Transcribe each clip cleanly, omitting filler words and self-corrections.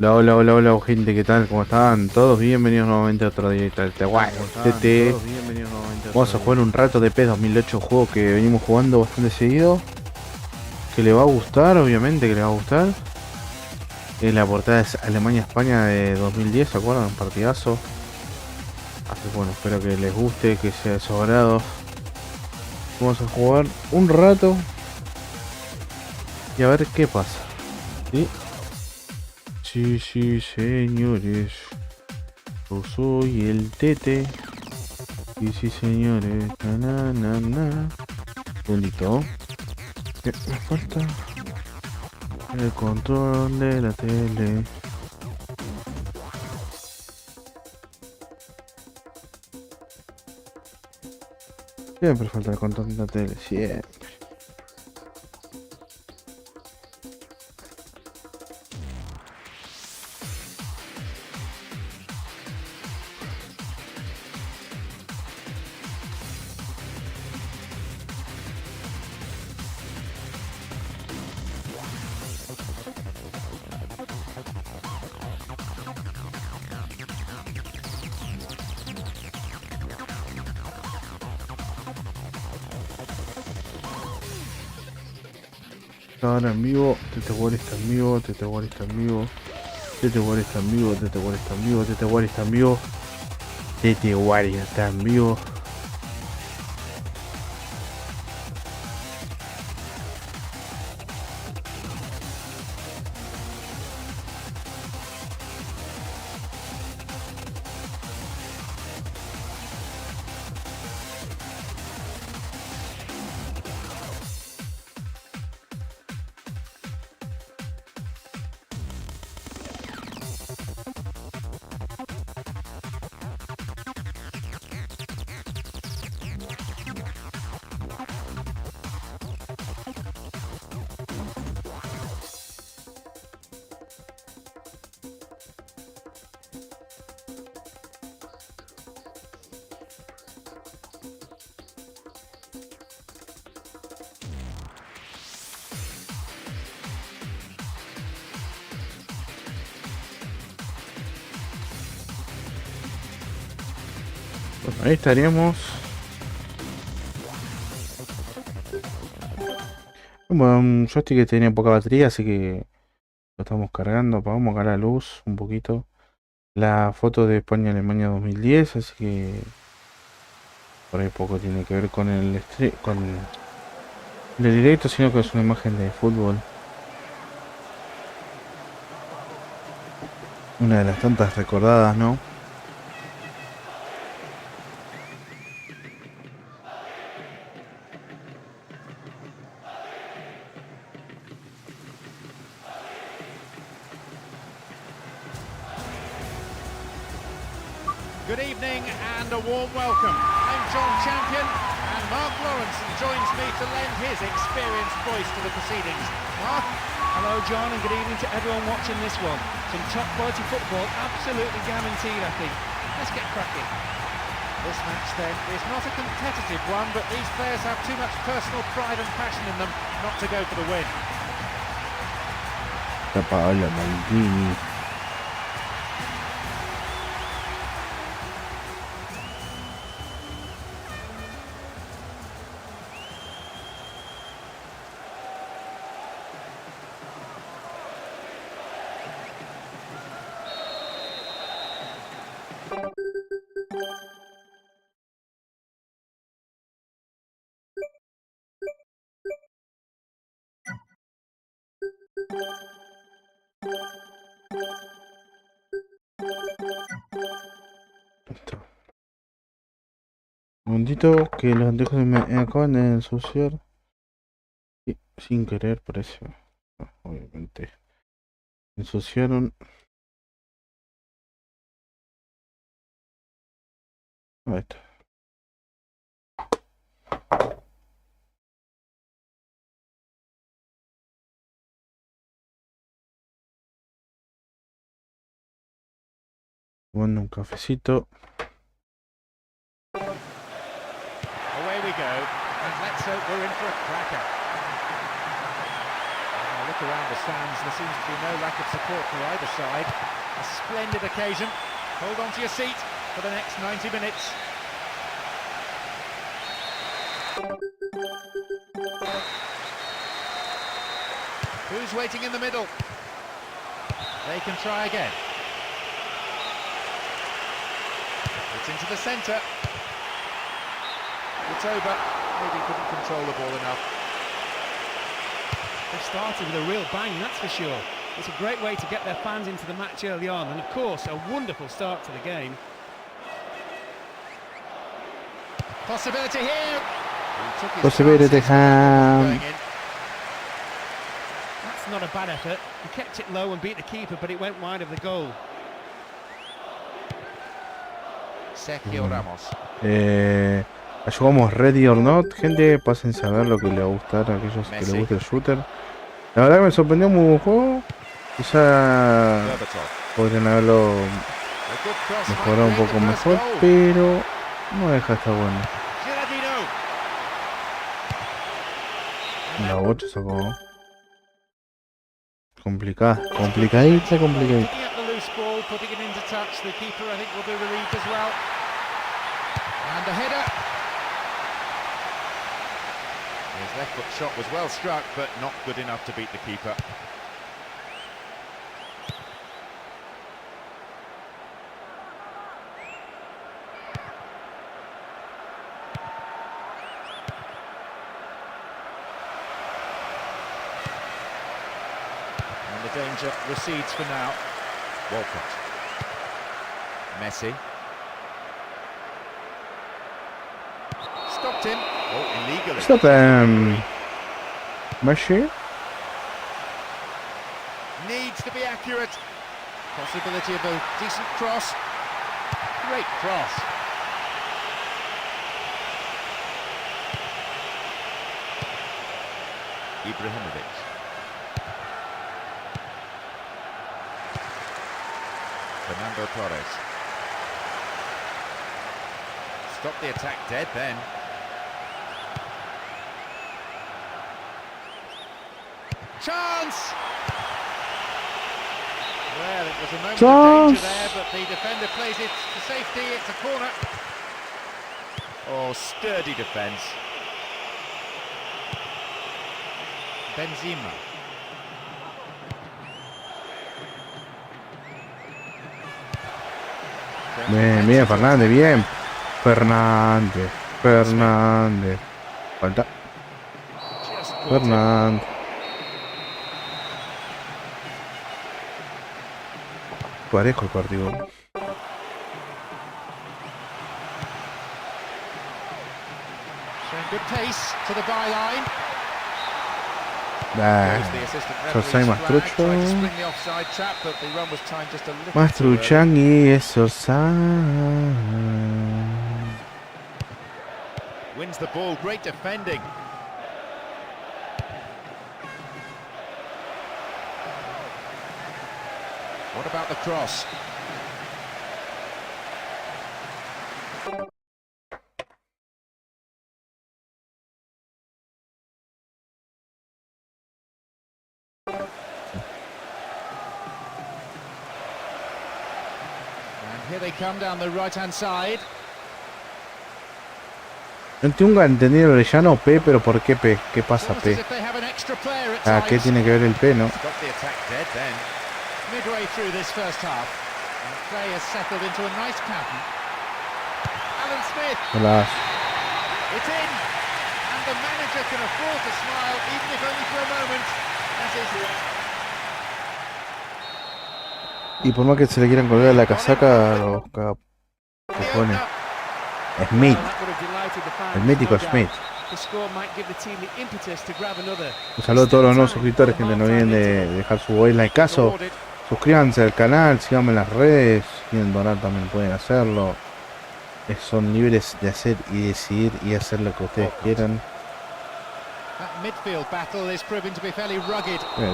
Hola, hola, hola, hola, gente, ¿qué tal? ¿Cómo están? Todos bienvenidos nuevamente a otro día de bueno, Este, vamos a jugar un rato de PES 2008, un juego que venimos jugando bastante seguido, que le va a gustar, obviamente que le va a gustar. La portada es Alemania-España de 2010, ¿se acuerdan? Un partidazo. Así que bueno, espero que les guste, que sea de su agrado. Vamos a jugar un rato y a ver qué pasa. ¿Sí? Sí, sí, señores. Yo soy el Tete. Y sí, señores. Na, na, na, na. Segundito. Me falta el control de la tele. Siempre falta el control de la tele. Siempre. Ahora en vivo. Tete War está en vivo. Tete War está en vivo. Tete War está en vivo. Tete War está en vivo. Tete War está en vivo. Tete War está en vivo. Bueno, ahí estaríamos. Bueno, un joystick que tiene poca batería, así que lo estamos cargando. Apagamos acá la luz un poquito. La foto de España-Alemania 2010, así que por ahí poco tiene que ver con con el directo, sino que es una imagen de fútbol. Una de las tantas recordadas, ¿no? Good evening and a warm welcome. I'm John Champion and Mark Lawrenson joins me to lend his experienced voice to the proceedings. Mark? Hello John and good evening to everyone watching this one. Some top quality football, absolutely guaranteed I think. Let's get cracking. This match then is not a competitive one, but these players have too much personal pride and passion in them not to go for the win. Paola Maldini. Listo. Un momentito que los anteojos me acaban de ensuciar. Sin querer, parece. Obviamente. Ensuciaron. Ahí está. Tomando un cafecito. Away we go, and let's hope we're in for a cracker. Look look around the stands, there seems to be no lack of support for either side. A splendid occasion. Hold on to your seat for the next 90 minutes. Who's waiting in the middle? They can try again. It's into the centre. It's over. Maybe couldn't control the ball enough. They started with a real bang, that's for sure. It's a great way to get their fans into the match early on, and of course, a wonderful start to the game. Possibility here. Possibility ham. That's not a bad effort. He kept it low and beat the keeper, but it went wide of the goal. Sergio Ramos. Jugamos Ready or Not, gente, pásense a ver lo que le va a gustar a aquellos que les guste el shooter. La verdad que me sorprendió muy buen juego. Quizá podrían haberlo mejorado un poco mejor, pero no deja de estar bueno. La 8 sacó. Complicada, complicadita. His left foot shot was well struck, but not good enough to beat the keeper. And the danger recedes for now. Walcott. Messi. Stopped him. Oh, illegally. Stop Messi. Needs to be accurate. Possibility of a decent cross. Great cross. Ibrahimovic. Fernando Torres. Stop the attack dead then. Chance! Well, it was a moment of danger there, but the defender plays it to safety. It's a corner. Oh, sturdy defence. Benzema. Bien, Fernández, bien. Fernández. Falta. Fernández. Parejo el partido. Good pace to the byline. Sorsai Mastruchan y Sorsai. Wins the ball, great defending. What about the cross? And here they come down the right-hand side. No tengo entendido el llano P, pero ¿por qué P? ¿Qué pasa P? Ah, ¿qué tiene que ver el P, no? Midway through this first half, and play has settled into a nice pattern. Alan Smith. Hola. It's in, and the manager can afford to smile, even if only for a moment. That is. Y por más que se le quieran colgar la casaca, los que pone Smith, el mítico Smith. Un saludo a todos los nuevos suscriptores, gente, no olviden de dejar su like caso. Suscríbanse al canal, síganme en las redes, si quieren donar también pueden hacerlo. Son libres de hacer y decidir y hacer lo que ustedes quieran.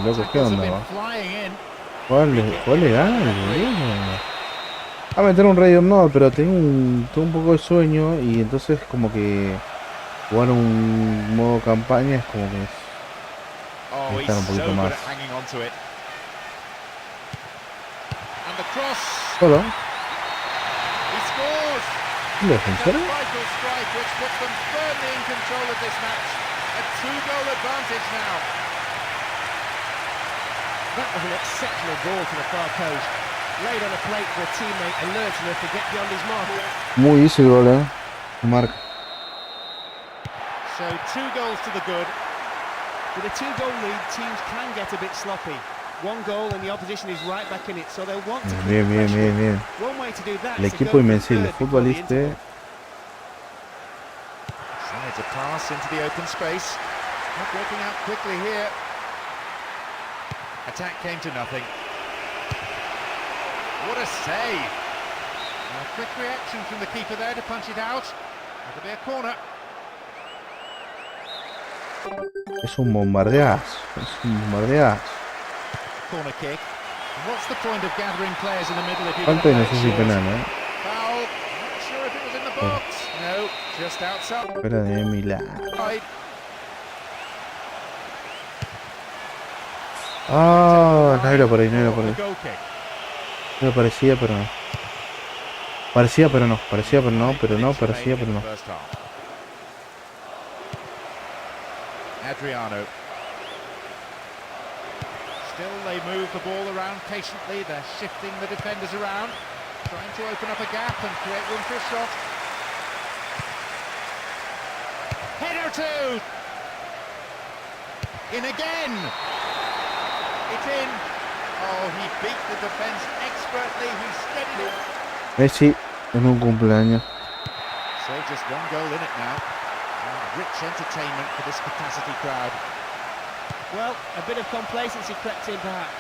Loco, ¿qué onda? ¿Cuál legal, boludo? A meter un radio no, pero tengo un poco de sueño y entonces como que jugar un modo campaña es como que Oh, he's Estar un so poquito good más. at hanging on to it. And the cross. Solo. He scores. ¿Un It's a defensor? vital strike which puts them firmly in control of this match. A 2-goal advantage now. That was an exceptional ball to the far post. Laid on a plate for a teammate, alerting her to get beyond his mark. Muy easy el gol, Marca. So 2 goals to the good. With a 2-goal lead, teams can get a bit sloppy. 1 goal and the opposition is right back in it, so they'll want to keep Bien, bien, pressure. bien, bien. One way to do that El is to equipo go for the invencible, third before the futbolista. interval. Slides a pass into the open space. Not working out quickly here. Attack came to nothing. What a save! A quick reaction from the keeper there to punch it out. It'll be a corner. Es un bombardeazo. Es un bombardeazo. Corner kick. And what's the point of gathering players in the middle if you Falta y no sé si penal, Foul. Not sure if it was in the box. No, just outside. Fuera de Milán. Ah, no era por ahí, no era por ahí. Goal kick. No parecía, pero no. Parecía, pero no. Parecía, pero no. Pero no, parecía, pero no. Adriano. Still they move the ball around patiently. They're shifting the defenders around, trying to open up a gap and create room for a shot. Header two. In again. It's in. Oh, he beat the defence expertly. He steadied it. Messi en un cumpleaños. So just 1 goal in it now. Rich entertainment for this capacity crowd. Well, a bit of complacency crept in perhaps.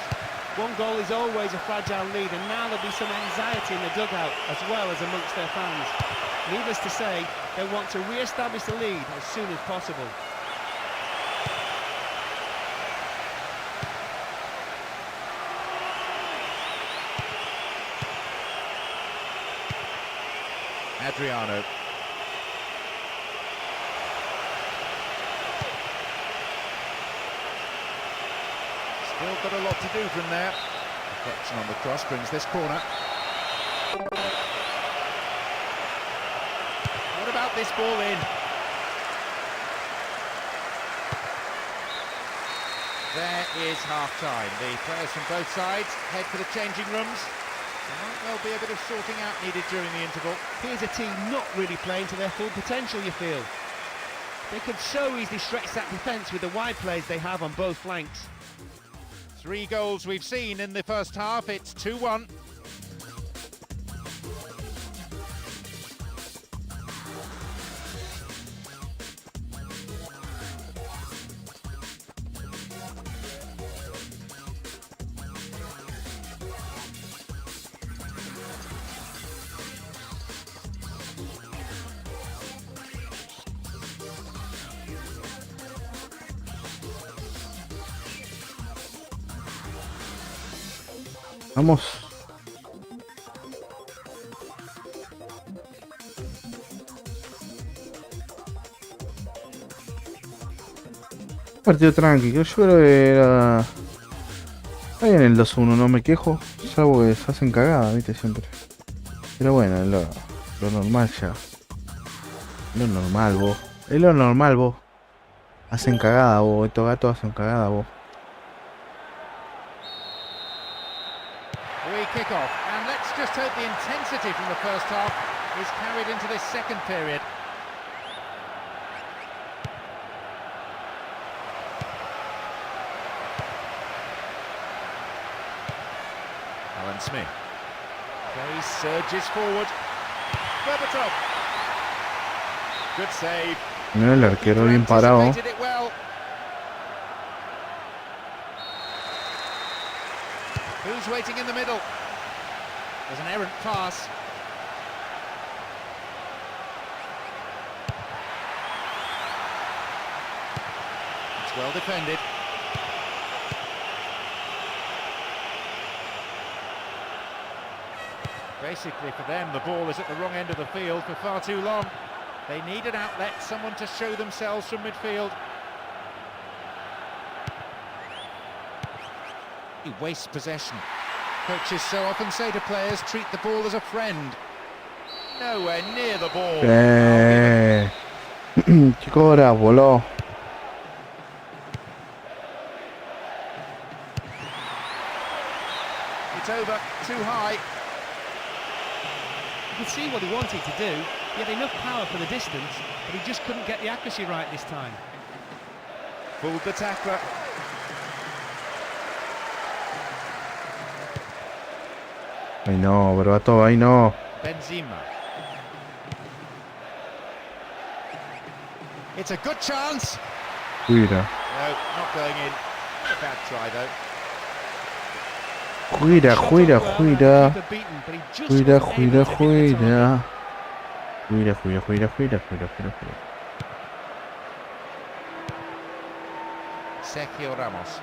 1 goal is always a fragile lead, and now there'll be some anxiety in the dugout as well as amongst their fans. Needless to say, they want to re-establish the lead as soon as possible. Adriano. Still got a lot to do from there. Deflection on the cross brings this corner. What about this ball in? There is half-time. The players from both sides head for the changing rooms. There might well be a bit of sorting out needed during the interval. Here's a team not really playing to their full potential, you feel. They could so easily stretch that defence with the wide plays they have on both flanks. 3 goals we've seen in the first half. It's 2-1. Vamos. Partido tranquilo, yo creo que era... Ahí en el 2-1, no me quejo, salvo que se hacen cagadas, viste, siempre. Pero bueno, lo normal ya. Lo normal, vos. Es lo normal, vos. Hacen cagada, vos. Estos gatos hacen cagada, vos. We kick off, and let's just hope the intensity from the first half is carried into this second period. Alan Smith. Okay, surges forward. Berbatov. Good save. Mira el arquero bien parado. Anticipated it well. Who's waiting in the middle? There's an errant pass. It's well defended. Basically for them, the ball is at the wrong end of the field for far too long. They need an outlet, someone to show themselves from midfield. He wastes possession. Coaches so often say to players, treat the ball as a friend. Nowhere near the ball. Chico, ahora voló. It's over, too high. You could see what he wanted to do. He had enough power for the distance, but he just couldn't get the accuracy right this time. Fooled the tackler. Ay no, Berbatov, ay no. Benzema. It's a good chance. Cuida. No, not going in. A bad try though. Cuida, cuida, cuida. Keeper beaten, but he just Cuida, wasn't cuida, able to hit the target. cuida. Cuida. Sergio Ramos.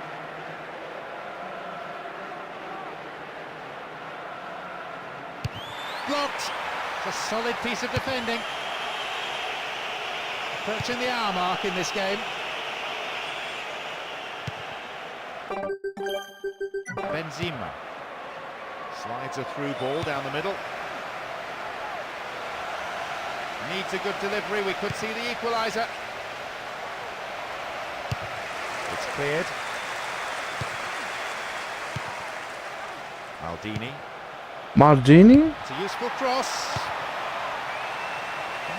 Blocked. It's a solid piece of defending. Approaching the hour mark in this game. Benzema. Slides a through ball down the middle. Needs a good delivery. We could see the equaliser. It's cleared. Maldini? It's a useful cross.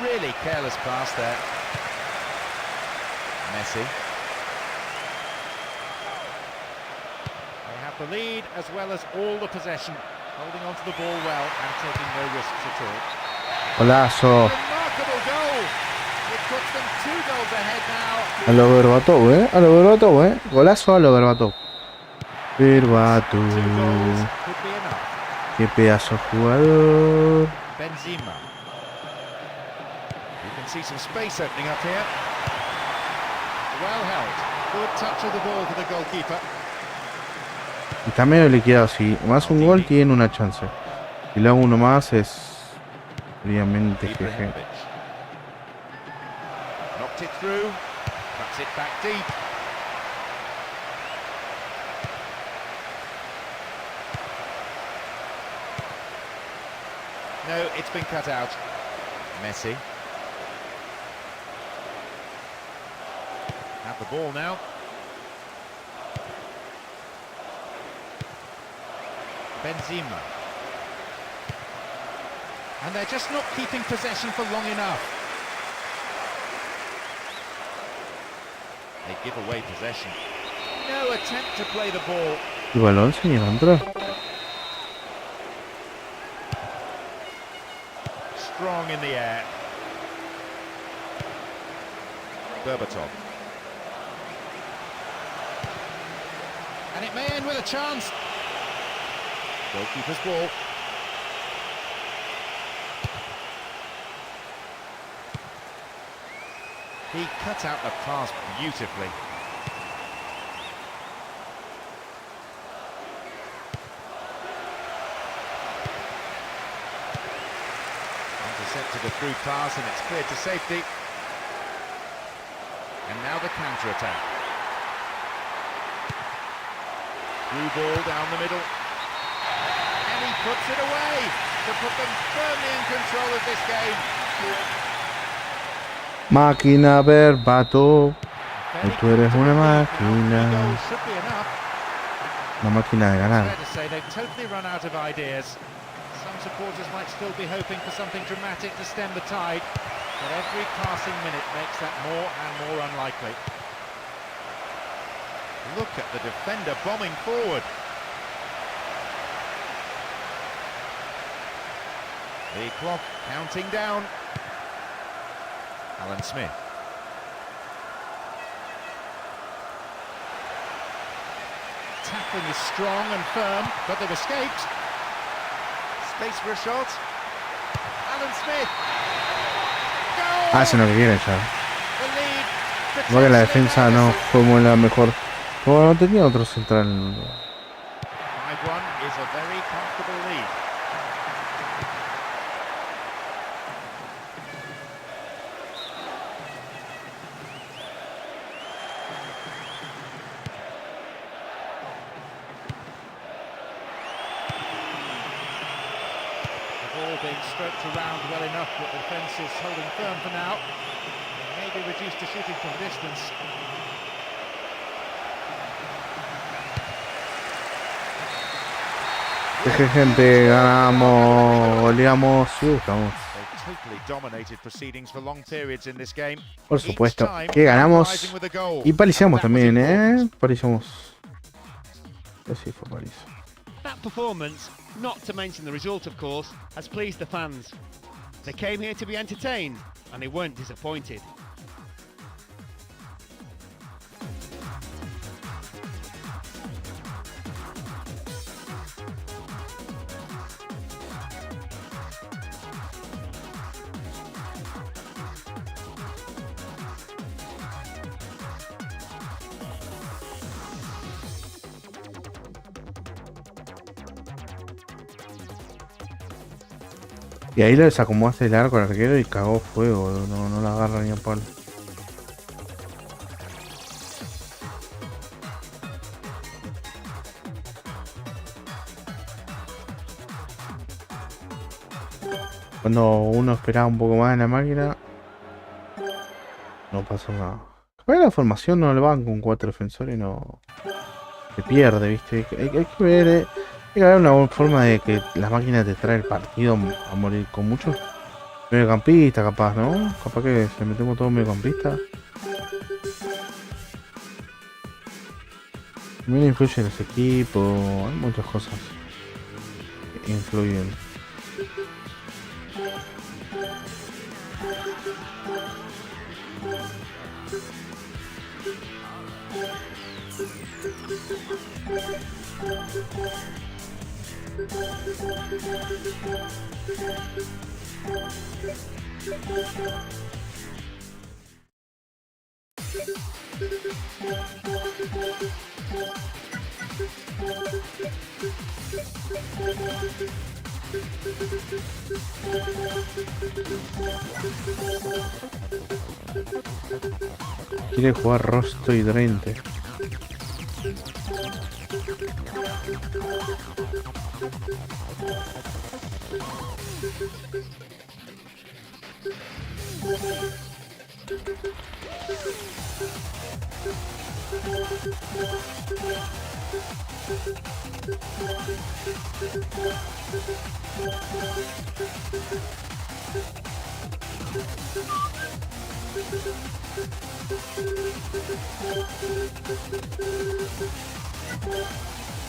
Really careless pass there. Messi. They have the lead as well as all the possession. Holding on to the ball well and taking no risks at all. Golazo. Remarkable goal. It puts them 2 goals ahead now. A lo Berbatov, a lo Berbatov, Golazo a lo Berbatov. 2 goals Berbatov. could be enough. Qué pedazo jugador. Benzema. You can see some space opening up here. Well held. Good touch of the ball for the goalkeeper. Y está medio liquidado. Si más un gol tiene una chance. Si le hago uno más es fríamente GG. Ibrahimovic. Knocked it through. Cuts it back deep. No, it's been cut out. Messi. Have the ball now. Benzema. And they're just not keeping possession for long enough. They give away possession. No attempt to play the ball. ¿Y balón se llega a entrar? Strong in the air. Berbatov. And it may end with a chance. Goalkeeper's ball. He cut out the pass beautifully. Intercepted a through pass and it's cleared to safety. And now the counter-attack. Through ball down the middle. And he puts it away to put them firmly in control of this game. Máquina Berbatov. Tú eres una máquina. Should be enough. Una máquina de ganar. Fair to say they've totally run out of ideas. Some supporters might still be hoping for something dramatic to stem the tide, but every passing minute makes that more and more unlikely. Look at the defender bombing forward. The clock counting down. Alan Smith. Tackling is strong and firm, but they've escaped. Space for a shot. Alan Smith. Goal! Hacen lo que quieren ya. The lead. Igual que la potentially defensa no massive. fue muy la mejor. Como no tenía otro central. 5-1 is a very comfortable lead. being stroked around well enough, but the defence is holding firm for now. Maybe reduced to shooting from distance. Deje gente, ganamos, goleamos, estamos. Por supuesto que ganamos y pariciamos también, pariciamos. Sí, fue París. That performance, not to mention the result of course, has pleased the fans. They came here to be entertained and they weren't disappointed. Y ahí le desacomodaste el arco al arquero y cagó fuego, no la agarra ni a palo. Cuando uno esperaba un poco más en la máquina, no pasó nada. Capaz la formación no le van con 4 defensores y no se pierde, viste. Hay que ver. Hay que haber una forma de que la máquina te trae el partido a morir con muchos mediocampistas, capaz, ¿no? Capaz que se metemos todos mediocampistas. También influyen los equipos, hay muchas cosas que influyen. Quiere jugar Rosto y Drente.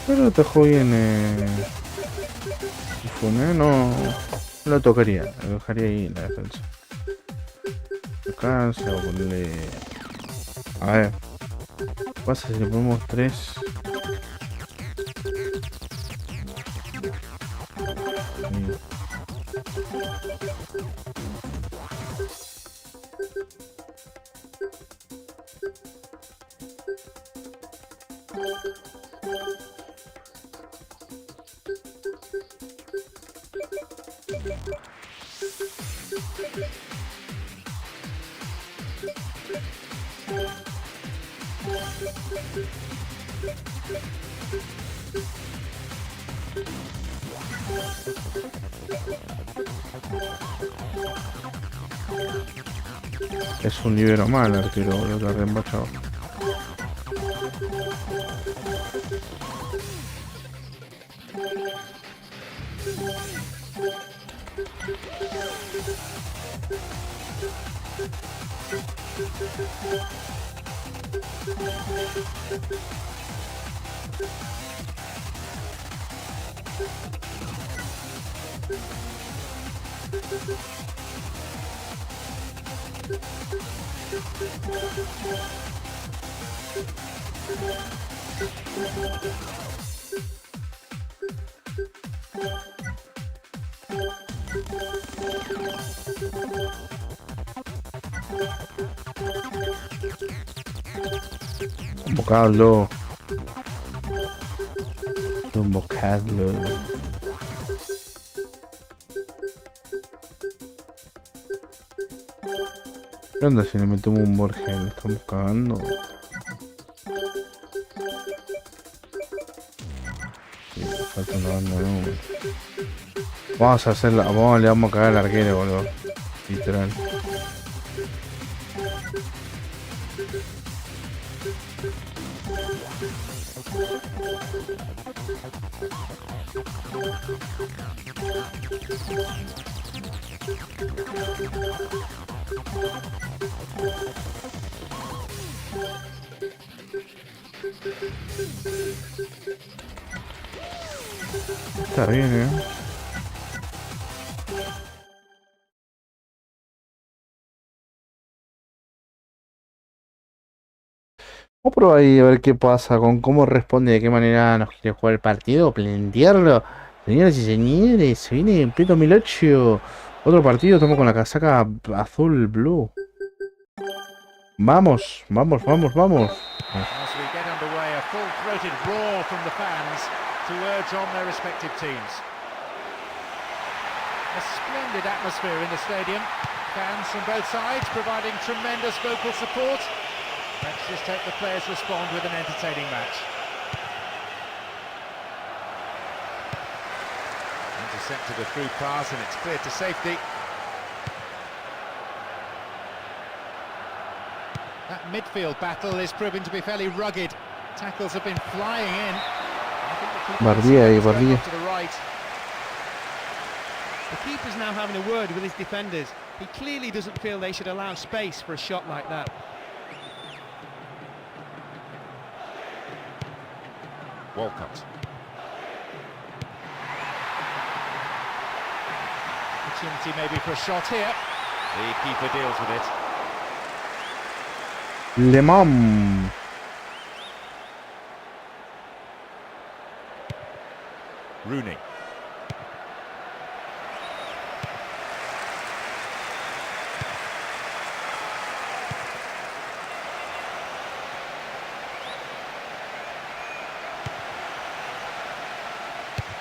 Pero te juego bien Fune, no lo tocaría, lo dejaría ahí en la defensa. Acá se va a ponerle. A ver, ¿qué pasa si le ponemos 3? Es un libero mal, arquero, lo está reembachado. Convocadlo. Convocadlo. ¿Qué onda si le metemos un Borges? ¿Le estamos cagando? Sí, falta una banda, ¿no? Vamos a hacerla, vamos, le vamos a cagar al arquero, boludo. Literal. Está bien, Vamos a probar ahí a ver qué pasa con cómo responde, de qué manera nos quiere jugar el partido, plantearlo. Señoras y señores, se viene en pleno 2008. Otro partido, estamos con la casaca azul blue. Vamos, vamos, vamos, vamos. As we get underway, a full-throated roar from the fans to urge on their respective teams. A splendid atmosphere in the stadium. Fans from both sides providing tremendous vocal support. Let's just hope the players respond with an entertaining match. Intercepted a through pass and it's cleared to safety. That midfield battle is proving to be fairly rugged. Tackles have been flying in. Bardier. To the right. The keeper's now having a word with his defenders. He clearly doesn't feel they should allow space for a shot like that. Walcott. Opportunity maybe for a shot here. The keeper deals with it. Le Mans. Rooney.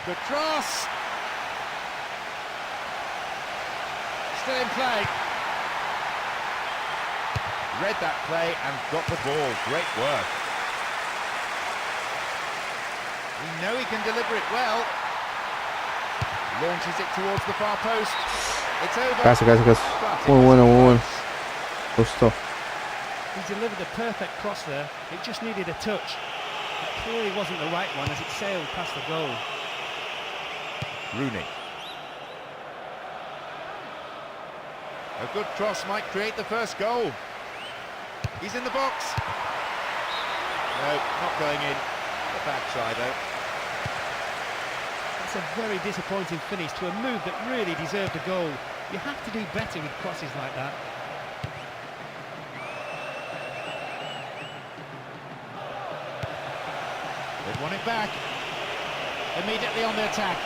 Good cross. Still in play. Read that play and got the ball. Great work. We know he can deliver it well. Launches it towards the far post. It's over. Casi. Muy bueno. Justo. He delivered a perfect cross there. It just needed a touch. It clearly wasn't the right one as it sailed past the goal. Rooney. A good cross might create the first goal. He's in the box. No, not going in. A bad try though. That's a very disappointing finish to a move that really deserved a goal. You have to do better with crosses like that. They've won it back. Immediately on the attack.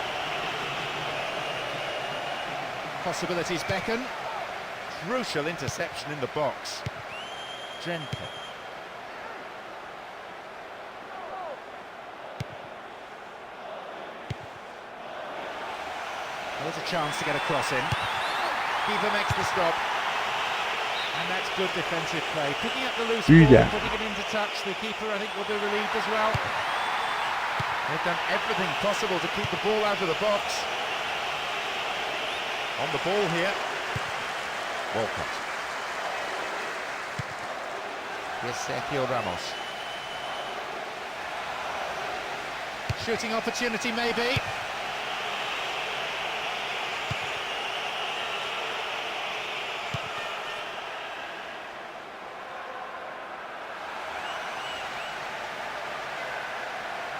Possibilities beckon. Crucial interception in the box. Gentle. There's a chance to get a cross in. Keeper makes the stop. And that's good defensive play. Picking up the loose ball, putting it into touch. The keeper, I think, will be relieved as well. They've done everything possible to keep the ball out of the box. On the ball here. Walcott. Here's Sergio Ramos. Shooting opportunity maybe.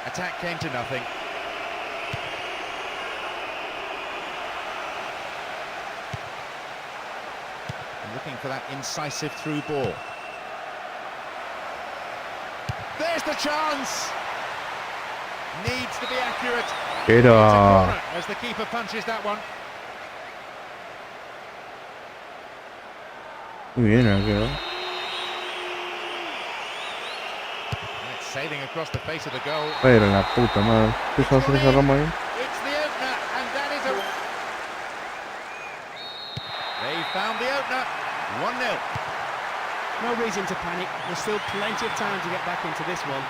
Attack came to nothing. Looking for that incisive through ball. There's the chance! Needs to be accurate. It's a corner as the keeper punches that one. Muy bien, arquero. It's sailing across the face of the goal. Pero la puta madre. ¿Qué se hace esa Roma ahí? It's the opener, and that is a... They found the opener. 1-0. No reason to panic. There's still plenty of time to get back into this one.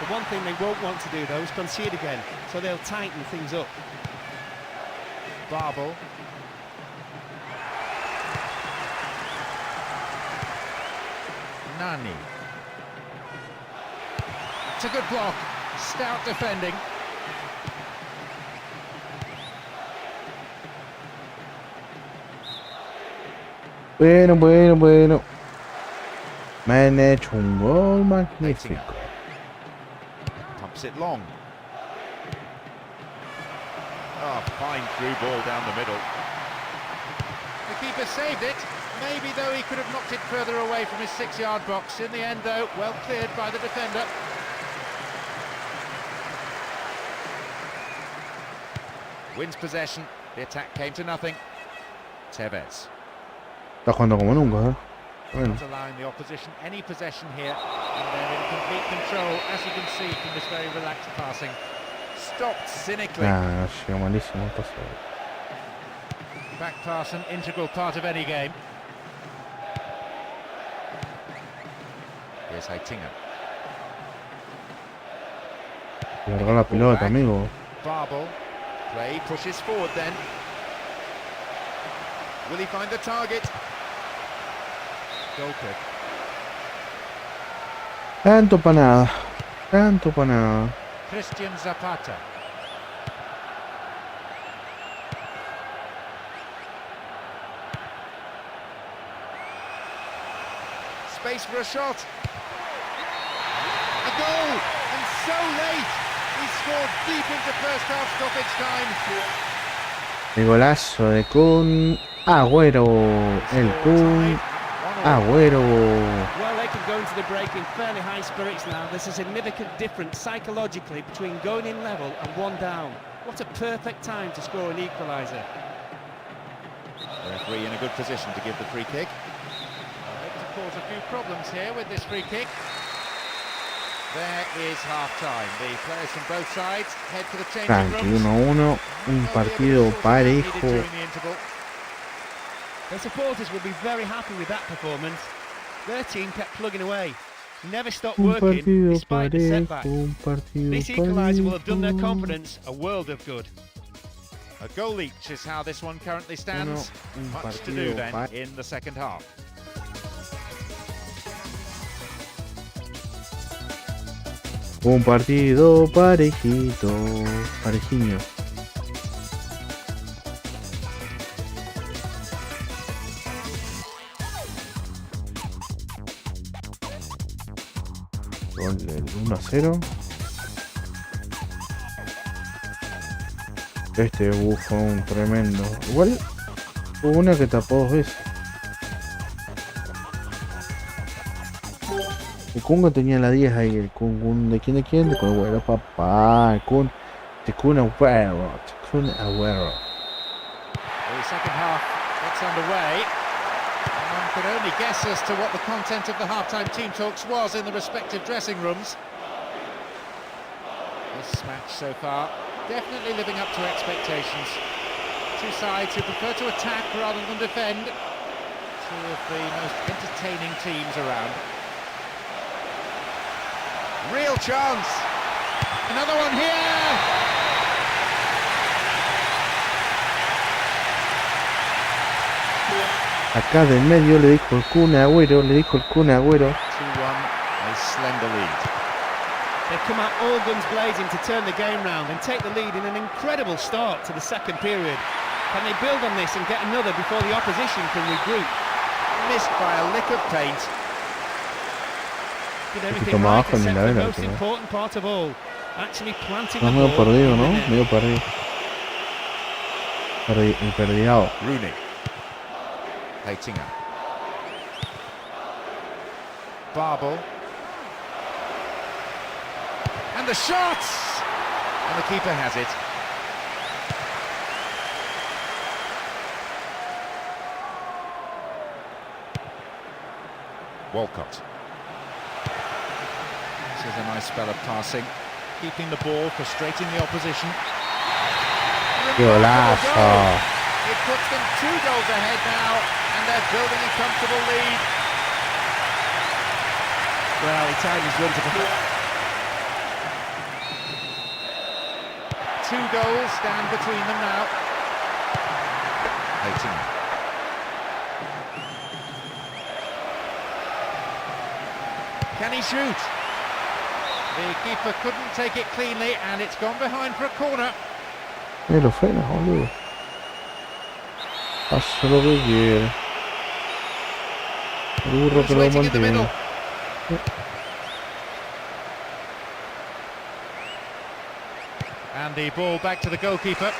The one thing they won't want to do, though, is concede again, so they'll tighten things up. Babel. Nani. It's a good block. Stout defending. Bueno. Me han hecho un gol magnífico. Pumps it long. Oh, fine through ball down the middle. The keeper saved it. Maybe, though, he could have knocked it further away from his 6-yard box. In the end, though, well cleared by the defender. Wins possession. The attack came to nothing. Tevez. Está jugando como nunca, ¿eh? Bueno. Not allowing the opposition any possession here, and they're in complete control, as you can see from this very relaxed passing. Stopped cynically. Ah, llega malísimo. Pasó. Back pass, an integral part of any game. Here's Heitinga. Larga la pelota, amigo. Babel. Play pushes forward then. Will he find the target? Goal kick. Tanto para nada. Tanto para nada. Christian Zapata. Space for a shot. A goal! And so late! He scored deep into first half stoppage time. El golazo de Kun. Agüero. El Kun. Agüero. Well, they can go into the break in fairly high spirits now. There's a significant difference psychologically between going in level and one down. What a perfect time to score an equaliser. The referee in a good position to give the free kick. To cause a few problems here with this free kick. There is half-time. The players from both sides head for the changing Tranqui, rooms. 1-1. Un partido parejo. Their supporters will be very happy with that performance. Their team kept plugging away, never stopped Un working partido despite the setback. parejo. Un partido This equaliser will have done their parejo. confidence a world of good. A goal each is how this one currently stands. Un Much to do partido then parejo. in the second half. Un partido parejito. Parejiño. Gol del 1-0. Este bufón tremendo. Igual hubo una que tapó 2 veces. El Kun tenía la 10 ahí. El Kun de quién, de con Agüero, papá. El Kun de Kun Agüero. Kun Agüero. The second half gets underway. And one could only guess as to what the content of the half-time team talks was in the respective dressing rooms. This match so far definitely living up to expectations. Two sides who prefer to attack rather than defend. Two of the most entertaining teams around. Real chance. Another one here. Acá del medio le dijo el Kun Agüero. 2-1, a slender lead. They've come out all guns blazing to turn the game round and take the lead in an incredible start to the second period. Can they build on this and get another before the opposition can regroup? Missed by a lick of paint. Did everything right except the most important part of all, actually planting the medio ball perdido, in ¿no? the net. Medio perdido. Perdido. Rooney. Heitinga. Babel. And the shot! And the keeper has it. Walcott. This is a nice spell of passing, keeping the ball, frustrating the opposition. Golazo. It puts them 2 goals ahead now, and they're building a comfortable lead. Well, he timed his run to the 2 goals stand between them now. Hating. Can he shoot? The keeper couldn't take it cleanly, and it's gone behind for a corner. Lo frena, boludo. Hace lo que quiere. El burro que lo Waiting in the mantiene. middle. And the ball back to the goalkeeper.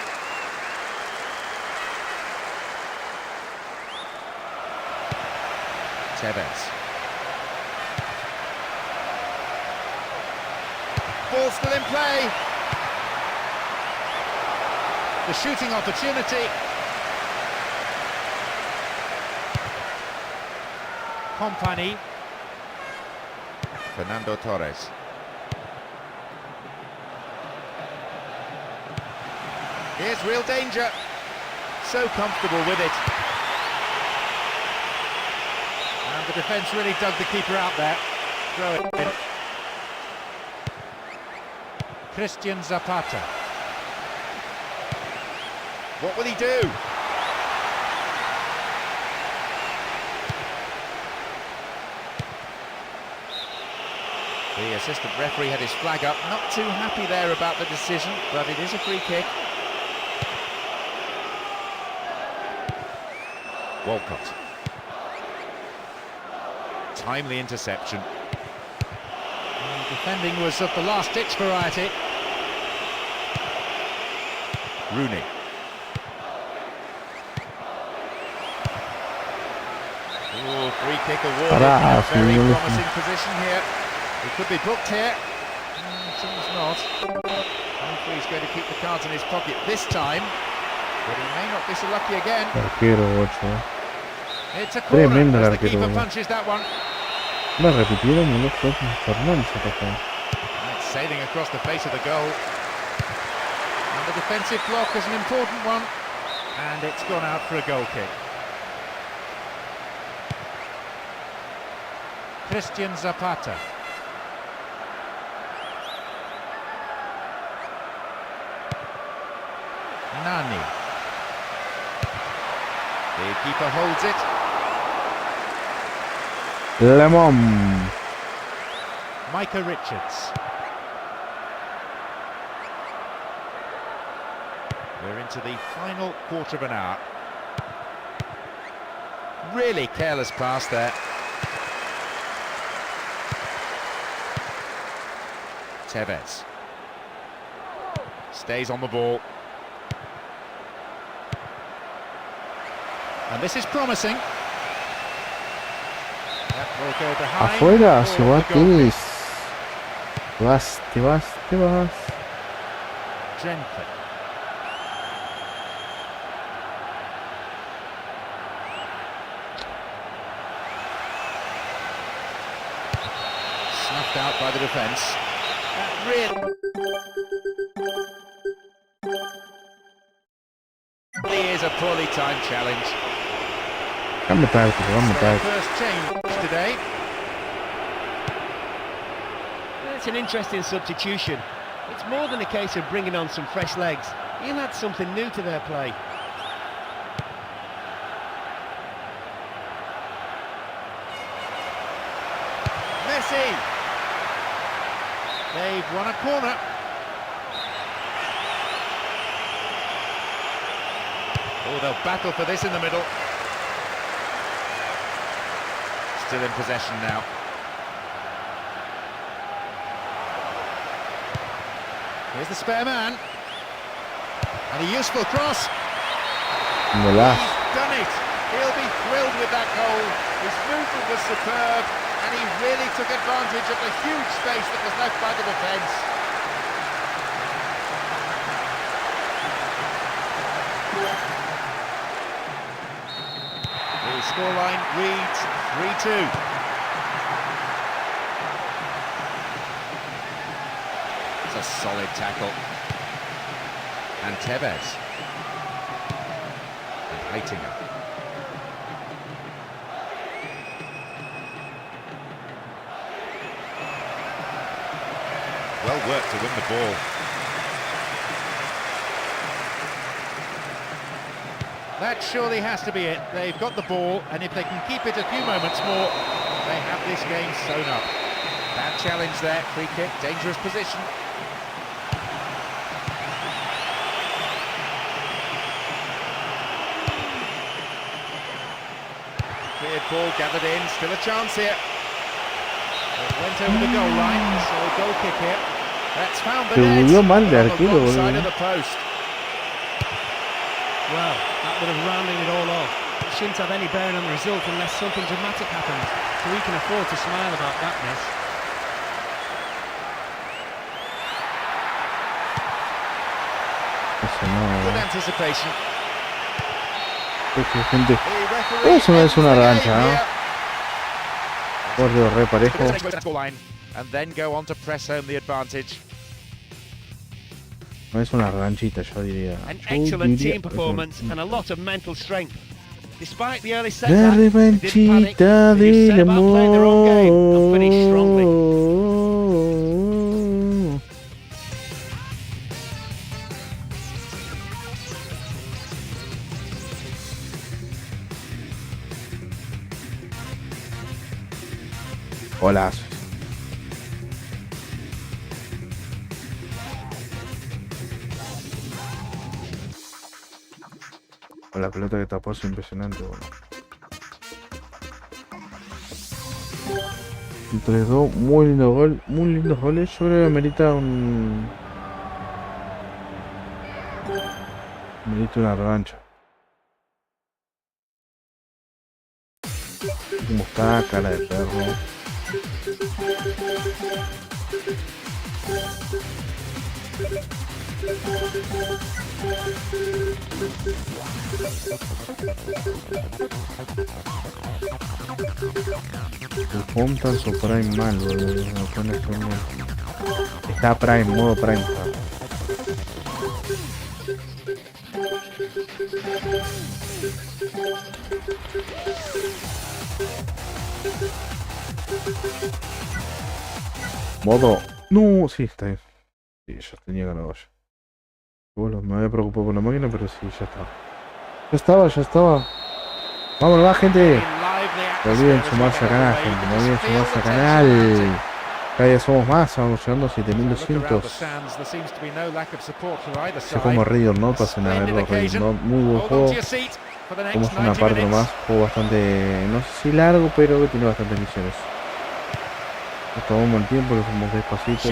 Tevez. Ball still in play. The shooting opportunity. Company. Fernando Torres. Here's real danger. So comfortable with it. And the defence really dug the keeper out there. Throw it in. Christian Zapata. What will he do? The assistant referee had his flag up. Not too happy there about the decision, but it is a free kick. Walcott. Timely interception. And defending was of the last-ditch variety. Rooney. Oh, free kick awarded. A very promising position here. He could be booked here. Seems not. Referee's going to keep the cards in his pocket this time, but he may not be so lucky again. Arquero, 8. It's a corner Tremendo as the arquero. keeper punches that one. Me repitieron y no fue Fernández atacó. It's sailing across the face of the goal. And the defensive block is an important one. And it's gone out for a goal kick. Christian Zapata. Nani. The keeper holds it. Lemon. Micah Richards. We're into the final quarter of an hour. Really careless pass there. Tevez. Stays on the ball. And this is promising. That will go behind. Afuera, se for va the goal kick. Te vas. Gently. Snuffed out by the defence. That really is a poorly timed challenge. Cambio táctico, cambio Their táctico. first change today. It's an interesting substitution. It's more than a case of bringing on some fresh legs. He'll add something new to their play. Messi. They've won a corner. Oh, they'll battle for this in the middle. Still in possession now. Here's the spare man. And a useful cross. Golazo. He's done it. He'll be thrilled with that goal. His movement was superb, and he really took advantage of the huge space that was left by the defence. The scoreline reads 3-2. It's a solid tackle. And Tevez. And Haitinger. Well worked to win the ball. That surely has to be it. They've got the ball, and if they can keep it a few moments more, they have this game sewn up. Bad challenge there, free kick, dangerous position. Cleared ball, gathered in, still a chance here. It went over the goal line, so a goal kick here. That's found the net on the wrong side of the post. Well, that would have rounded it all off. It shouldn't have any bearing on the result unless something dramatic happens. So we can afford to smile about that miss. Good anticipation. Gente. Eso no es una revancha, ¿no? Correo re parejo. And then go on to press home the advantage. No es una revanchita, yo diría. An excellent team performance and a lot of mental strength. Despite the early La setback, they didn't panic. revanchita They set del about playing their own game and finished strongly. amor. Golazo. Con la pelota que tapó es impresionante, bueno. El 3-2, muy lindo gol, muy lindos goles. Yo creo que merita una revancha. Como está, cara de perro. El Fontan su Prime mal, boludo. Me pone genial. Está Prime, modo Prime. Modo. No, sí, está bien. Sí, ya tenía ganado ya. Bueno, me había preocupado por la máquina, pero sí, ya estaba. Ya estaba. Vámonos más, gente. No olviden sumarse al canal, gente. No olviden sumarse al canal. Cada día somos más, vamos llegando a 7200. Sé como Reader Not, pasen a verlo. Reader Not, muy buen juego. Como una parte nomás, juego bastante, no sé si largo, pero que tiene bastantes misiones. Nos tomamos el tiempo, lo hacemos despacito.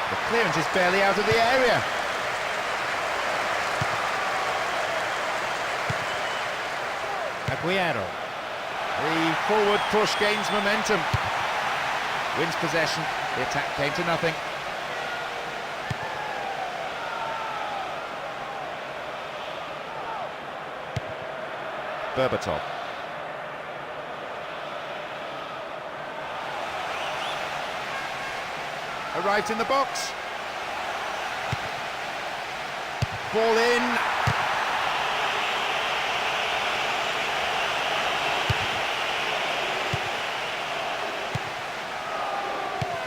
The clearance is barely out of the area. Abreviado. The forward push gains momentum. Wins possession. The attack came to nothing. Berbatov. Arrives in the box. Ball in.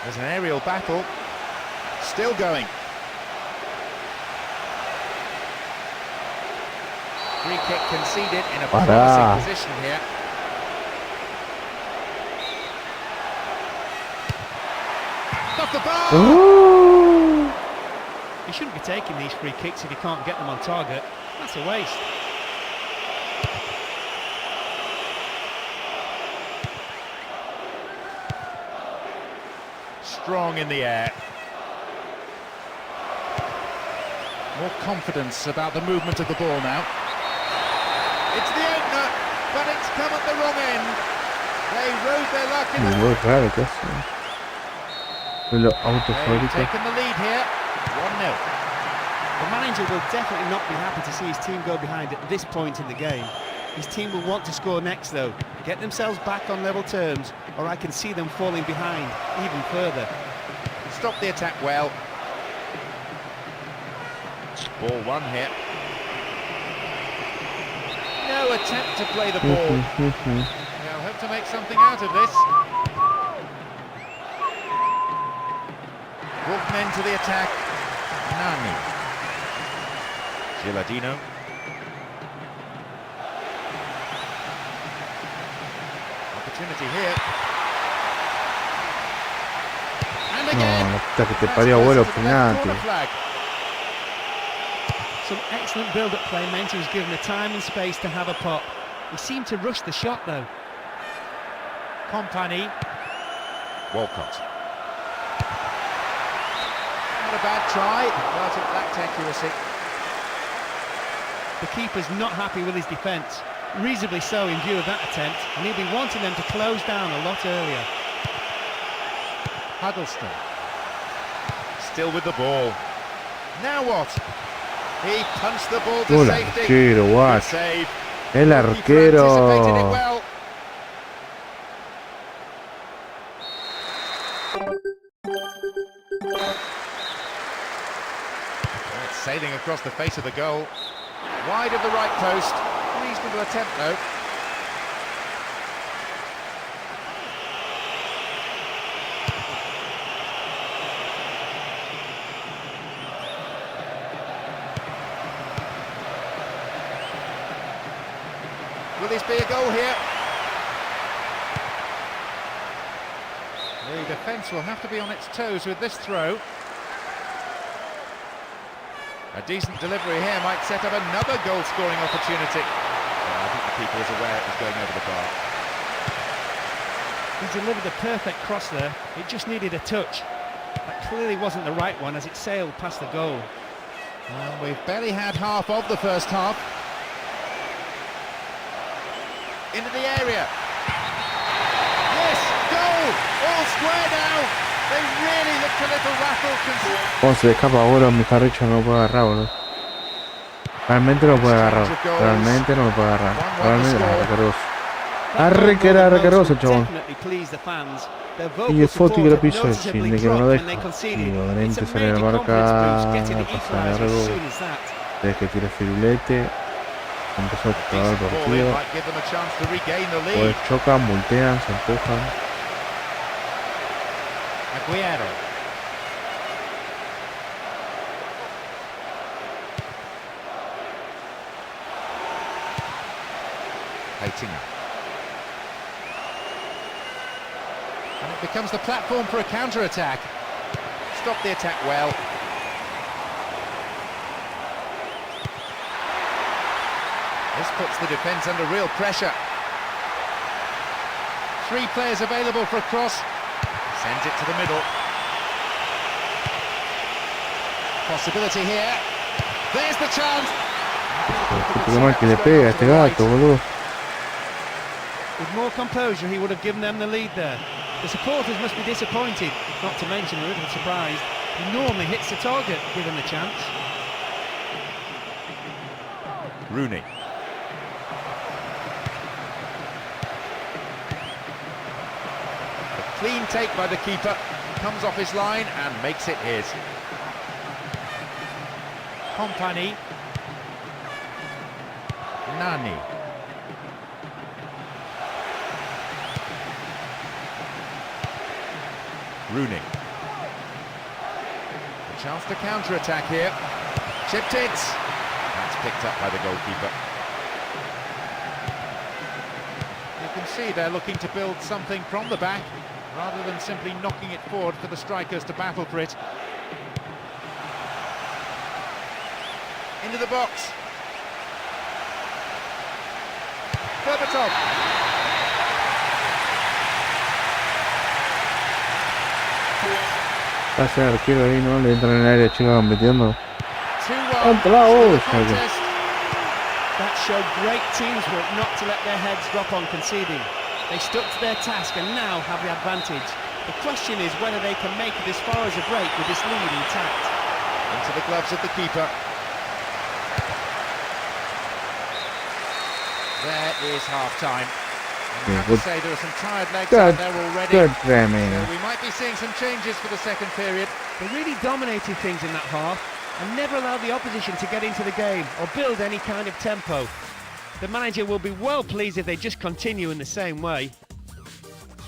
There's an aerial battle. Still going. Free kick conceded in a promising position here. Off the bar! Ooh. You shouldn't be taking these free kicks if you can't get them on target. That's a waste. Strong in the air. More confidence about the movement of the ball now. It's the opener, but it's come at the wrong end. They rode their luck in the... Muy raro que hace. Lo autofábrica. Taken the lead here. 1-0. The manager will definitely not be happy to see his team go behind at this point in the game. His team will want to score next though, get themselves back on level terms, or I can see them falling behind even further. Stop the attack well. Ball one here. No attempt to play the ball. They'll hope to make something out of this. Wolfmen to the attack. Nani. Gilardino. Opportunity here. And No, again. la puta que te That's parió, abuelo, closer to the left penalti. corner flag. Some excellent build-up play meant he was given the time and space to have a pop. He seemed to rush the shot though. Company. Walcott. Not a bad try, but it lacked accuracy. The keeper's not happy with his defence. Reasonably so in view of that attempt, and he'll be wanting them to close down a lot earlier. Huddleston. Still with the ball. Now what? He punched the ball to Gol safety. arquero, Good guacho. save. El Keeper anticipated it arquero. well. It's sailing across the face of the goal. Wide of the right post. Reasonable attempt though. Will this be a goal here? The defence will have to be on its toes with this throw. A decent delivery here might set up another goal-scoring opportunity. Well, I think the keeper is aware it was going over the bar. He delivered a perfect cross there. It just needed a touch. That clearly wasn't the right one as it sailed past the goal. And we've barely had half of the first half. Into the area. Yes, goal! All square now. They really looked a little rattled. Cómo se le escapa, abuelo, mi carricho no lo puede agarrar, boludo. Realmente no lo puede agarrar. Realmente no lo puede agarrar. Realmente arrequeroso el chabón. Y el foti que lo piso es sin de que no lo deja. Y obviamente sale la marca, pasa largo. Desde que tira firulete. Empezó a trabar el partido. Pues chocan, multean, se empujan. Aguero. Heitinga. And it becomes the platform for a counter-attack. Stop the attack well. This puts the defence under real pressure. 3 players available for a cross. Sends it to the middle. Possibility here. There's the chance. Qué mal que le pega a este gato, boludo. With more composure, he would have given them the lead there. The supporters must be disappointed, not to mention a little surprised. He normally hits the target, given the chance. Rooney. A clean take by the keeper. Comes off his line and makes it his. Company. Nani. Rooney. A chance to counter-attack here. Chipped it. That's picked up by the goalkeeper. You can see they're looking to build something from the back rather than simply knocking it forward for the strikers to battle for it. Into the box. Berbatov. Hace arquero ahí, ¿no? Le entra en el área, chica, metiendo. 2-1 ¡Contra vos! contest. That showed great teamwork not to let their heads drop on conceding. They stuck to their task and now have the advantage. The question is whether they can make it as far as a break with this lead intact. Into the gloves of the keeper. There is half-time. I have to say there are some tired legs out there already. Good So man. we might be seeing some changes for the second period. They really dominated things in that half and never allowed the opposition to get into the game or build any kind of tempo. The manager will be well pleased if they just continue in the same way.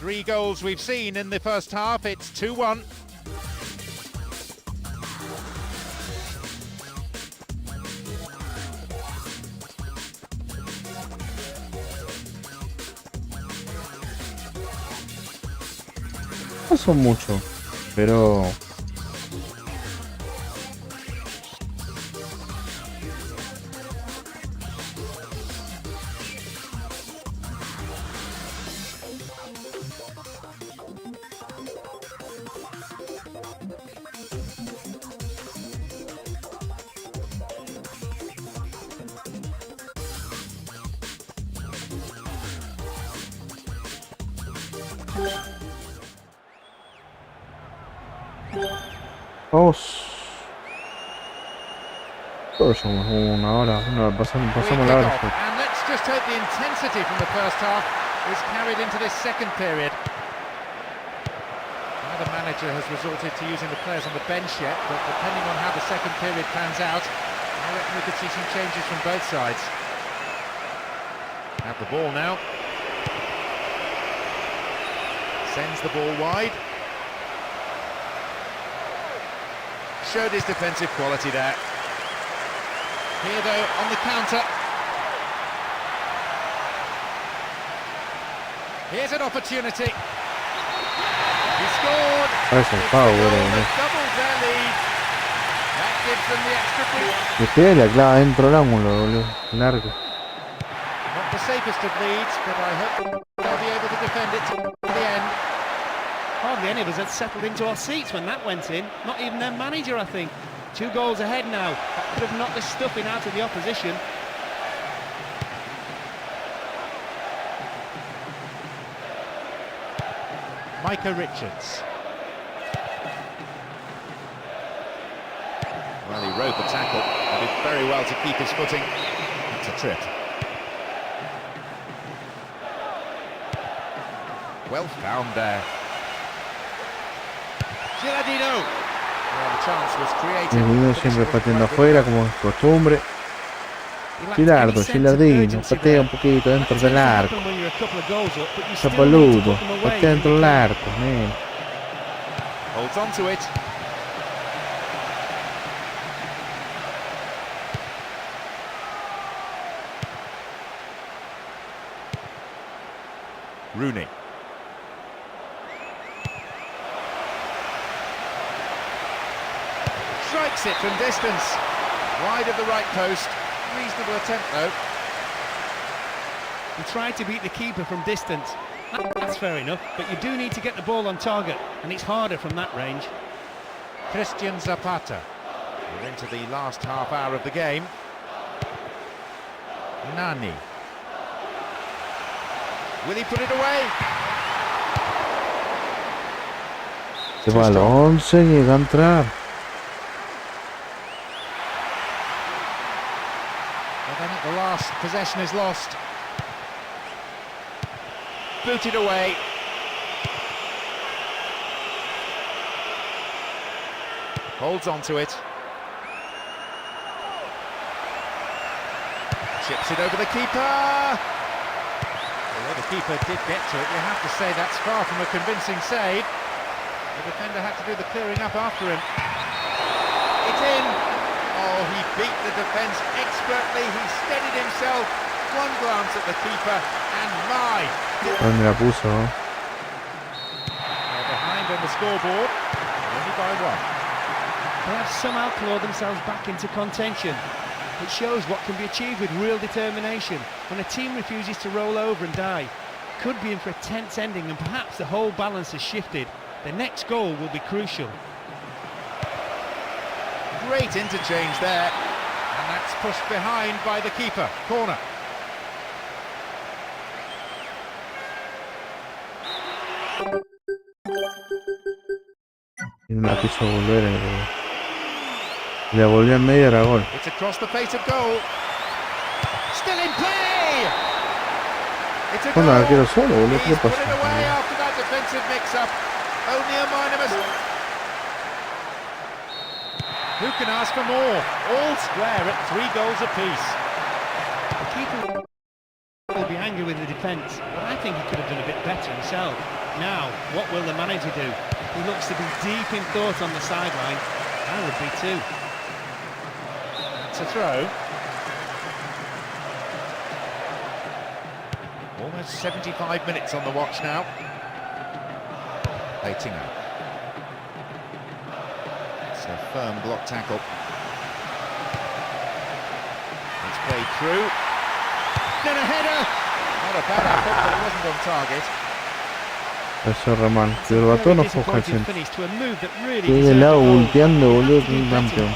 3 goals we've seen in the first half. It's 2-1. No son muchos, pero... Vamos. Todos somos una hora. Pasamos la hora. And let's just hope the intensity from the first half is carried into this second period. Neither manager has resorted to using the players on the bench yet, but depending on how the second period pans out, I reckon we could see some changes from both sides. Have the ball now. Sends the ball wide. Showed his defensive quality there. Here though, on the counter. Here's an opportunity. He scored. Parece un foul, Doubled their lead. That gives them the extra boost. Le pegué la clava dentro del ángulo, boludo. Largo. Not the safest of leads, but I hope they'll be able to defend it to the end. Hardly any of us had settled into our seats when that went in. Not even their manager, I think. 2 goals ahead now. That could have knocked the stuffing out of the opposition. Micah Richards. Well, he rode the tackle. He did very well to keep his footing. That's a trip. Well found there. Gilardino. Well, the chance was created. El niño siempre pateando afuera, como es costumbre. Gilardino, patea un poquito dentro del arco. Chapaludo, patea dentro del arco, man. Holds on to it. Rooney. Strikes it from distance. Wide of the right post. Reasonable attempt though. He tried to beat the keeper from distance. That's fair enough, but you do need to get the ball on target, and it's harder from that range. Christian Zapata. We're into the last half hour of the game. Nani. Will he put it away? Se va al 11 y llega a entrar. Well, then at the last, possession is lost. Booted away. Holds on to it. Chips it over the keeper. Although the keeper did get to it, you have to say that's far from a convincing save. The defender had to do the clearing up after him. It's in. Oh, he beat the defence expertly. He steadied himself. One glance at the keeper, and my. ¿Dónde la puso? They're behind on the scoreboard, only by 1. They have somehow clawed themselves back into contention. It shows what can be achieved with real determination when a team refuses to roll over and die. Could be in for a tense ending, and perhaps the whole balance has shifted. The next goal will be crucial. Great interchange there, and that's pushed behind by the keeper. Corner. Y no la quiso volver. Le volvió en medio, era gol. It's across the face of goal. Still in play. It's a Cuando goal. la quiero solo, boludo, ¿qué le He's put pasa? it away after that defensive mix-up. Only a minor mistake. Who can ask for more? All square at 3 goals apiece. The keeper will be angry with the defence, but I think he could have done a bit better himself. Now, what will the manager do? He looks to be deep in thought on the sideline. I would be too. It's a throw. Almost 75 minutes on the watch now. Eitinga. It's a firm block tackle. It's played through. Then a header! Not a bad effort, but it wasn't on target. Eso, Román. Si el batón no foja el centro. Estoy Estoy de lado volteando, boludo, que un campeón.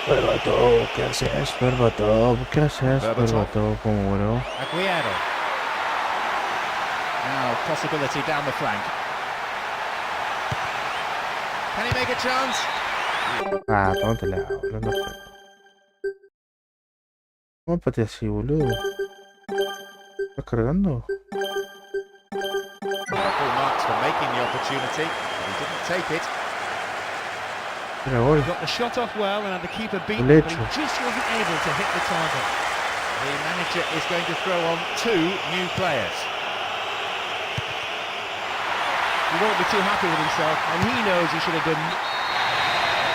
Berbatov, ¿qué haces? Berbatov, ¿qué haces? Berbatov, ¿cómo, bro? Abreviado. Now possibility down the flank. Can he make a chance? Ah, tómatela, boludo, no sé. ¿Cómo patea así, boludo? ¿Estás cargando? Full marks for making the opportunity, but he didn't take it. Era gol. Got the shot off well and had the keeper beaten, El but hecho. he just wasn't able to hit the target. The manager is going to throw on 2 new players. He won't be too happy with himself, and he knows he should have done.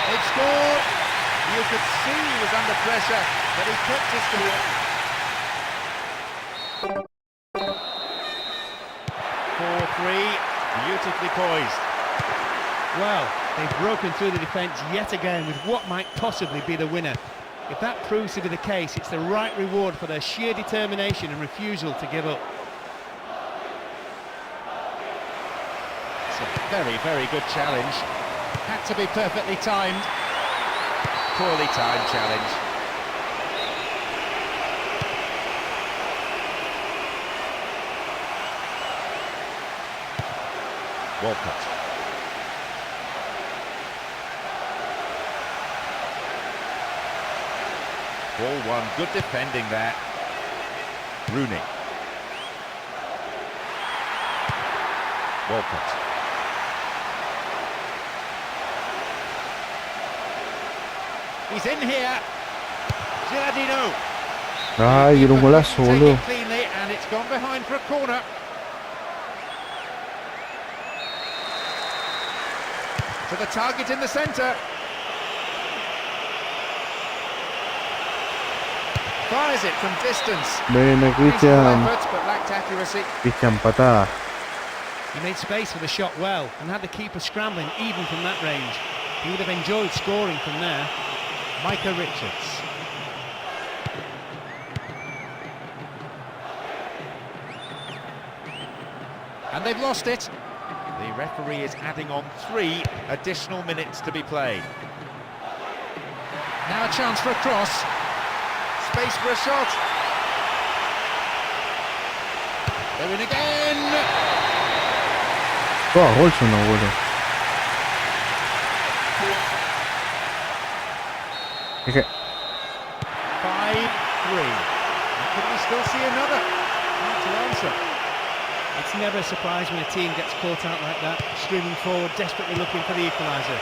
They've scored! You could see he was under pressure, but he kept his cool. 4-3, beautifully poised. Well, they've broken through the defence yet again with what might possibly be the winner. If that proves to be the case, it's the right reward for their sheer determination and refusal to give up. It's a very, very good challenge. Had to be perfectly timed. Poorly timed challenge. Walcott. Ball one, good defending there. Rooney. Walcott. He's in here. Gilardino. Ay, era un golazo, boludo. Cleanly, and it's gone behind for a corner. To the target in the centre. Fires it from distance. Viene Reasonable Cristian. efforts, but lacked accuracy. Cristian, patada. He made space for the shot well and had the keeper scrambling even from that range. He would have enjoyed scoring from there. Micah Richards. And they've lost it. The referee is adding on 3 additional minutes to be played. Now a chance for a cross. Space for a shot. They're in again. Todas gol son, abuelo. Es que 5-3. Could we still see another? Not to answer. It's never a surprise when a team gets caught out like that, streaming forward, desperately looking for the equaliser.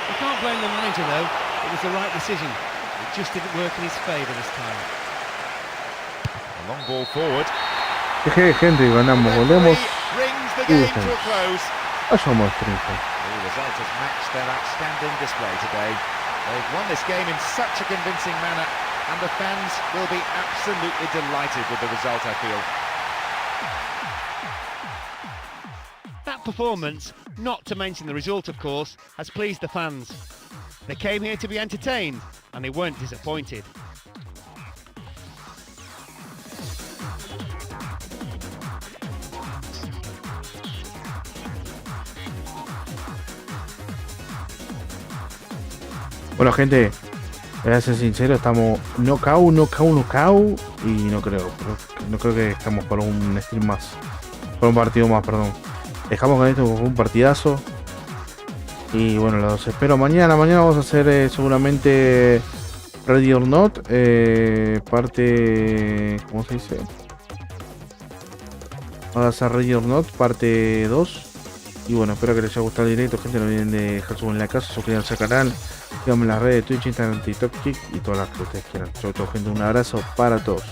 You can't blame the manager though, it was the right decision. It just didn't work in his favour this time. A long ball forward. deje de gente y ganamos, volvemos. Brings the game to a close. Vayamos 30. The result has matched their outstanding display today. They've won this game in such a convincing manner, and the fans will be absolutely delighted with the result, I feel. That performance, not to mention the result of course, has pleased the fans. They came here to be entertained, and they weren't disappointed. Bueno, gente, voy a ser sincero, estamos knockout y no creo que estamos para un stream más, para un partido más, perdón. Dejamos con esto, fue un partidazo y bueno, los espero mañana. Mañana vamos a hacer seguramente Ready or Not, parte, ¿cómo se dice? Vamos a hacer Ready or Not, parte 2. Y bueno, espero que les haya gustado el directo, gente. No olviden de dejar su en la casa, suscribirse al canal, síganme en las redes de Twitch, Instagram, TikTok, Kick y todas las que ustedes quieran. Sobre todo, gente, un abrazo para todos.